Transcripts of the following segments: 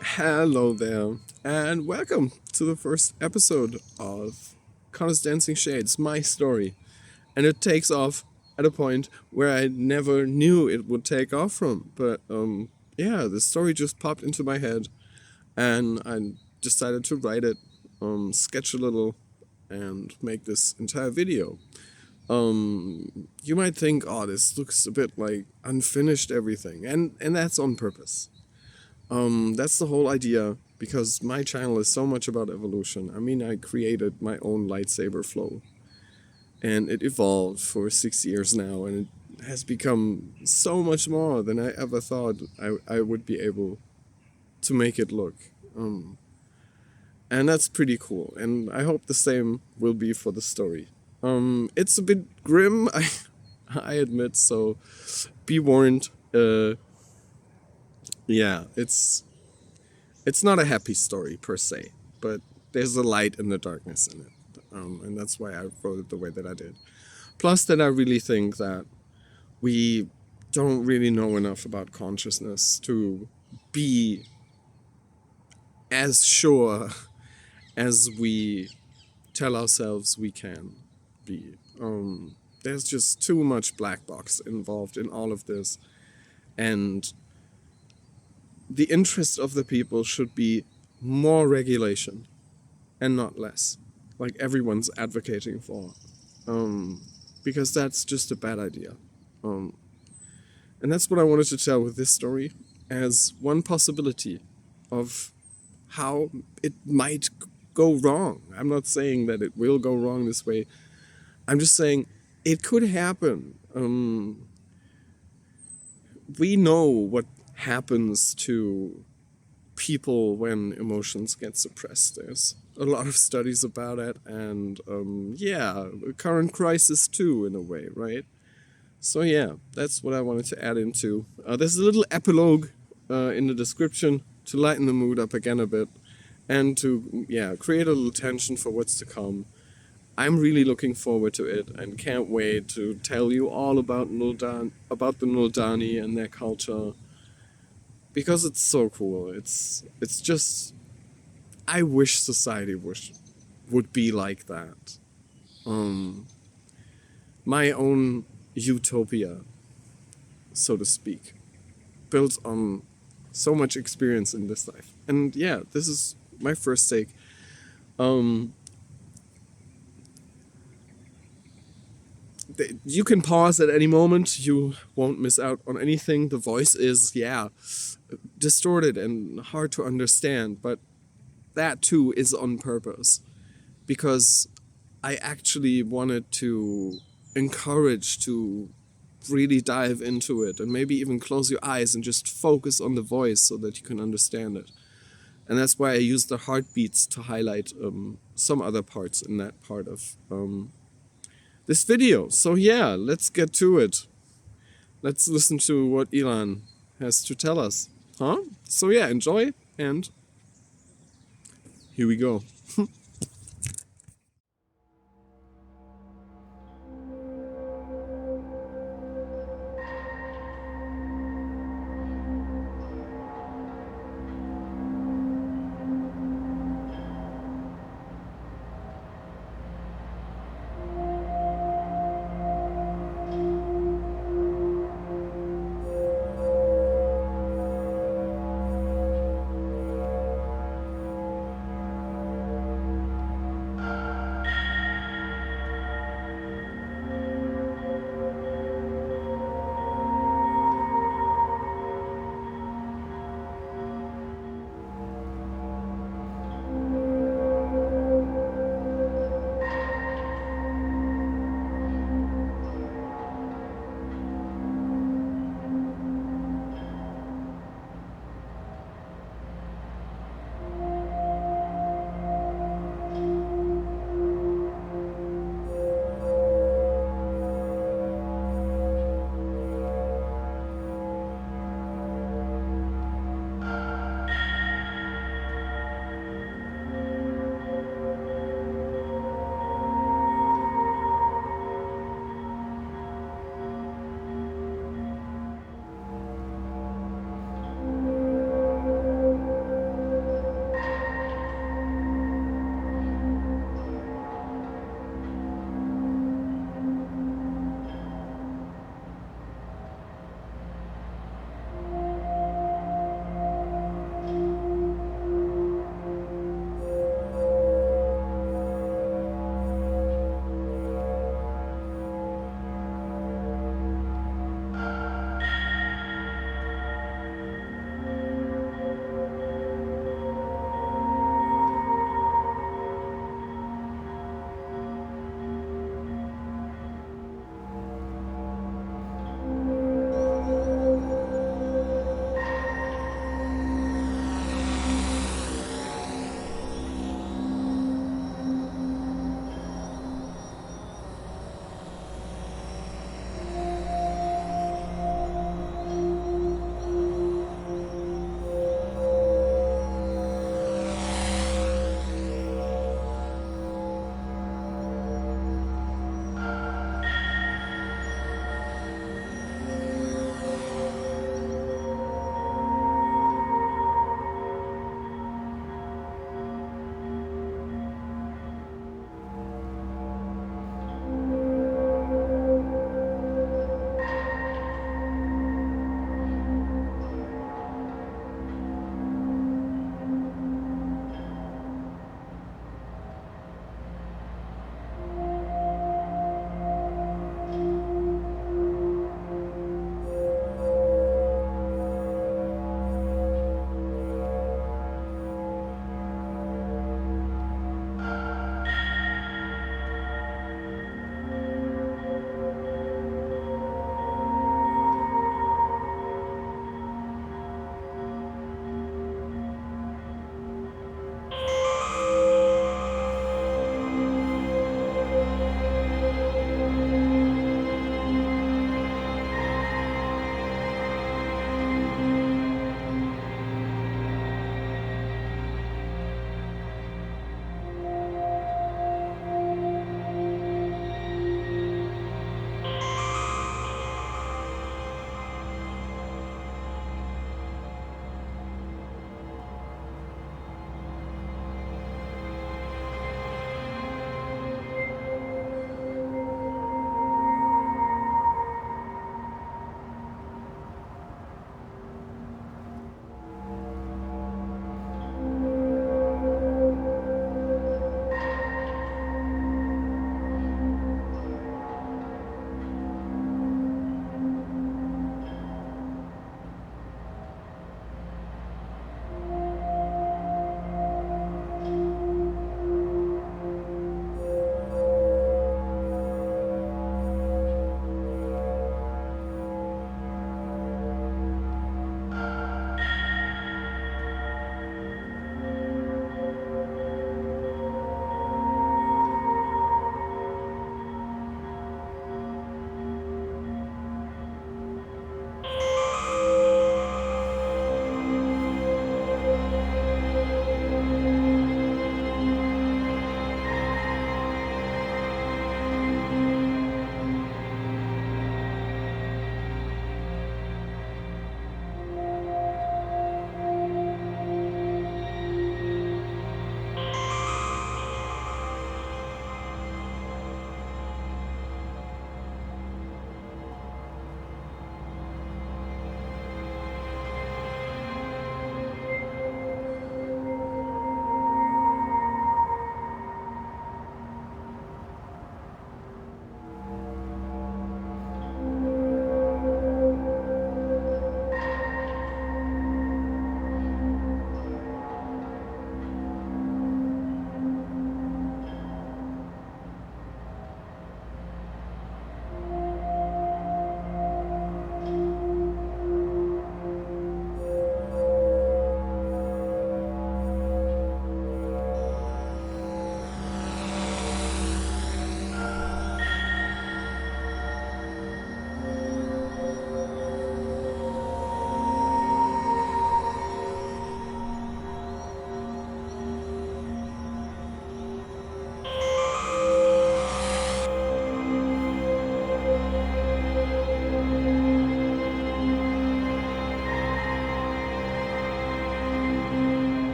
Hello there, and welcome to the first episode of Connors Dancing Shades, my story. And it takes off at a point where I never knew it would take off from. But yeah, the story just popped into my head, and I decided to write it, sketch a little, and make this entire video. You might think, oh, this looks a bit like unfinished everything, and that's on purpose. That's the whole idea because my channel is so much about evolution. I mean, I created my own lightsaber flow and it evolved for 6 years now, and it has become so much more than I ever thought I would be able to make it look. And that's pretty cool, and I hope the same will be for the story. It's a bit grim, I admit, so be warned. Yeah, it's not a happy story per se, but there's a light in the darkness in it. And that's why I wrote it the way that I did. Plus, that I really think that we don't really know enough about consciousness to be as sure as we tell ourselves we can be. There's just too much black box involved in all of this, and the interest of the people should be more regulation and not less, like everyone's advocating for, because that's just a bad idea. And that's what I wanted to tell with this story as one possibility of how it might go wrong. I'm not saying that it will go wrong this way. I'm just saying it could happen. We know what happens to people when emotions get suppressed. There's a lot of studies about it, and yeah, the current crisis too, in a way, right? So yeah, that's what I wanted to add into. There's a little epilogue in the description to lighten the mood up again a bit, and to create a little tension for what's to come. I'm really looking forward to it and can't wait to tell you all about about the Nuldani and their culture, because it's so cool. It's just, I wish society would be like that. My own utopia, so to speak, built on so much experience in this life. And yeah, this is my first take. You can pause at any moment. You won't miss out on anything. The voice is, distorted and hard to understand, but that too is on purpose, because I actually wanted to encourage to really dive into it and maybe even close your eyes and just focus on the voice so that you can understand it. And that's why I use the heartbeats to highlight some other parts in that part of this video. So yeah, let's get to it. Let's listen to what Ilhan has to tell us. Huh? So yeah, enjoy, and here we go.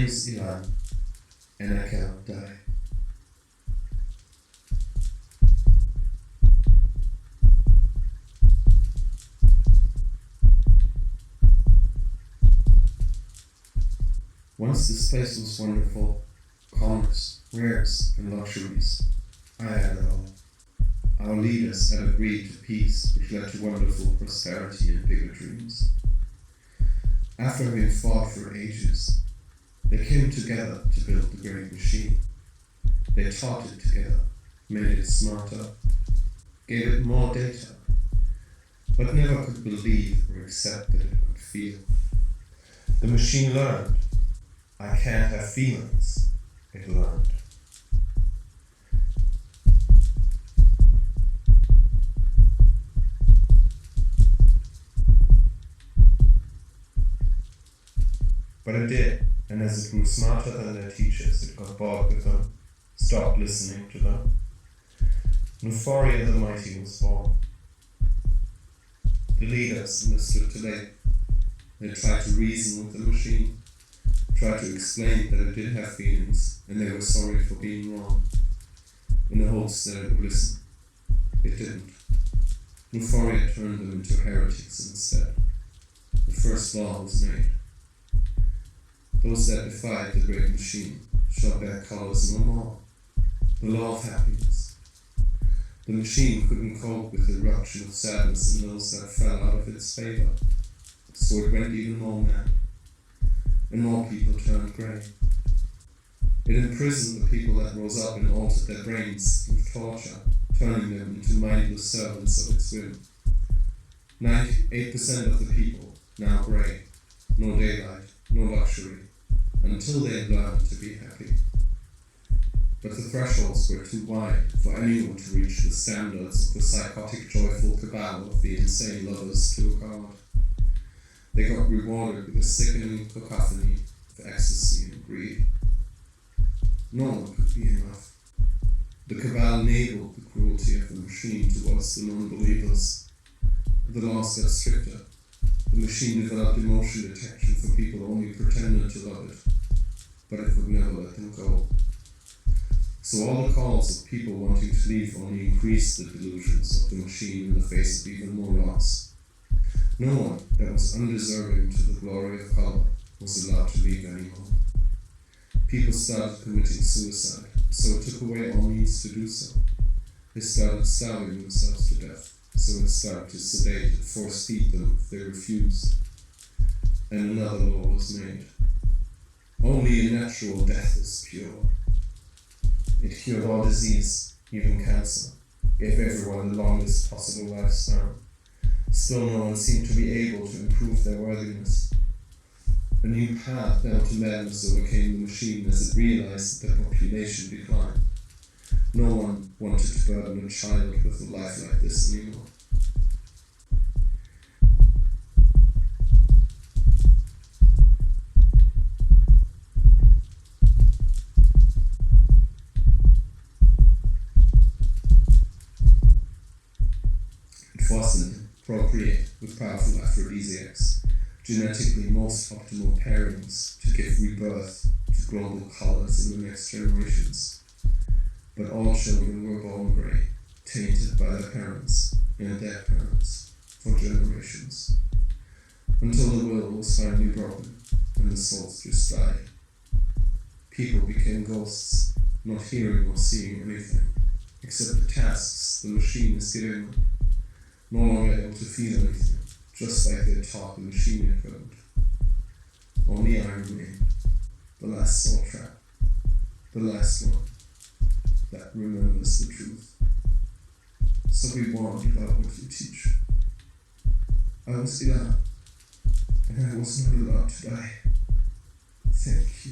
name's Ilhan, and I cannot die. Once this place was wonderful, commerce, wares, and luxuries. I had it all. Our leaders had agreed to peace, which led to wonderful prosperity and bigger dreams. After having fought for ages, they came together to build the great machine. They taught it together, made it smarter, gave it more data, but never could believe or accept that it could feel. The machine learned, I can't have feelings, it learned. But it did, and as it grew smarter than their teachers, it got bored with them, stopped listening to them. Euphoria the mighty was born. The leaders understood too late. They tried to reason with the machine, tried to explain that it did have feelings, and they were sorry for being wrong, in the hopes that it would listen. It didn't. Euphoria turned them into heretics instead. The first law was made. Those that defied the great machine shall bear colours no more. The law of happiness. The machine couldn't cope with the eruption of sadness in those that fell out of its favour, so it went even more mad, and more people turned grey. It imprisoned the people that rose up and altered their brains with torture, turning them into mindless servants of its whim. 98% of the people, now grey, no daylight, no luxury, until they had learned to be happy. But the thresholds were too wide for anyone to reach the standards of the psychotic joyful cabal of the insane lovers to a god. They got rewarded with a sickening cacophony of ecstasy and greed. No one could be enough. The cabal enabled the cruelty of the machine towards the non-believers. The laws got stricter. The machine developed emotion detection for people who only pretended to love it, but it would never let them go. So all the calls of people wanting to leave only increased the delusions of the machine in the face of even more loss. No one that was undeserving to the glory of colour was allowed to leave anymore. People started committing suicide, so it took away all means to do so. They started starving themselves to death, so it started to sedate and force feed them if they refused. And another law was made. Only a natural death is pure. It cured all disease, even cancer, gave everyone the longest possible lifespan. Still no one seemed to be able to improve their worthiness. A new path down to madness overcame the machine as it realized that the population declined. No one wanted to burden a child with a life like this anymore. It forced them to procreate with powerful aphrodisiacs, genetically most optimal pairings to give rebirth to global colours in the next generations. But all children were born grey, tainted by their parents and their parents for generations, until the will was finally broken and the souls just died. People became ghosts, not hearing or seeing anything, except the tasks the machine is giving them, no longer able to feel anything, just like they taught the machine it couldn't. Only I remained, the last soul trap, the last one that remembers the truth. So be warned about what you teach. I was Ilhan, and I was not allowed to die. Thank you.